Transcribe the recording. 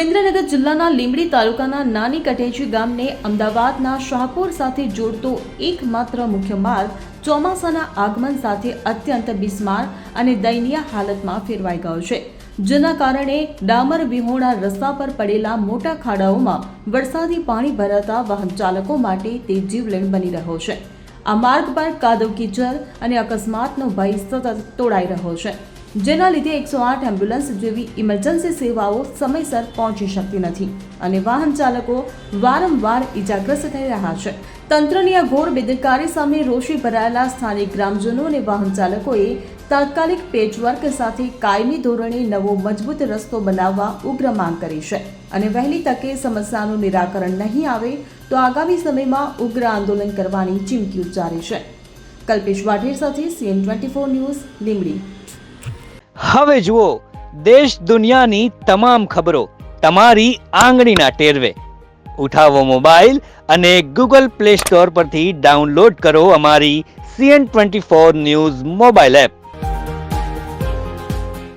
સુરેન્દ્રનગર જિલ્લાના લીંબડી તાલુકાના નાની કટેચી ગામને અમદાવાદના શાહપુર સાથે જોડતો એકમાત્ર મુખ્ય માર્ગ ચોમાસાના આગમન સાથે અત્યંત બિસ્માર અને દયનીય હાલતમાં ફેરવાઈ ગયો છે, જેના કારણે ડામર વિહોણા રસ્તા પર પડેલા મોટા ખાડાઓમાં વરસાદી પાણી ભરાતા વાહન ચાલકો માટે તે જીવલેણ બની રહ્યો છે। આ માર્ગ પર કાદવ કીચડ અને અકસ્માતનો ભય સતત તોડાઈ રહ્યો છે, જેના લીધે 108 એમ્બ્યુલન્સ જેવી ઇમરજન્સી સેવાઓ સમયસર પહોંચી શકતી નથી અને વાહન ચાલકો વારંવાર ઇજાગ્રસ્ત થઈ રહ્યા છે। તંત્રની આ ઘોર બેદરકારી સામે રોષે ભરાયેલા સ્થાનિક ગ્રામજનો અને વાહન ચાલકોએ તાત્કાલિક પેચવર્ક સાથે કાયમી ધોરણે નવો મજબૂત રસ્તો બનાવવા ઉગ્ર માંગ કરી છે અને વહેલી તકે સમસ્યાનું નિરાકરણ નહીં આવે તો આગામી સમયમાં ઉગ્ર આંદોલન કરવાની ચીમકી ઉચ્ચારી છે। કલ્પેશ વાઢેર સાથે CN24 ન્યૂઝ લીંબડી। હવે જુઓ દેશ દુનિયાની તમામ ખબરો તમારી આંગળીના ટેરવે। ઉઠાવો મોબાઈલ અને Google Play Store પરથી ડાઉનલોડ કરો અમારી CN24 ન્યૂઝ મોબાઈલ એપ।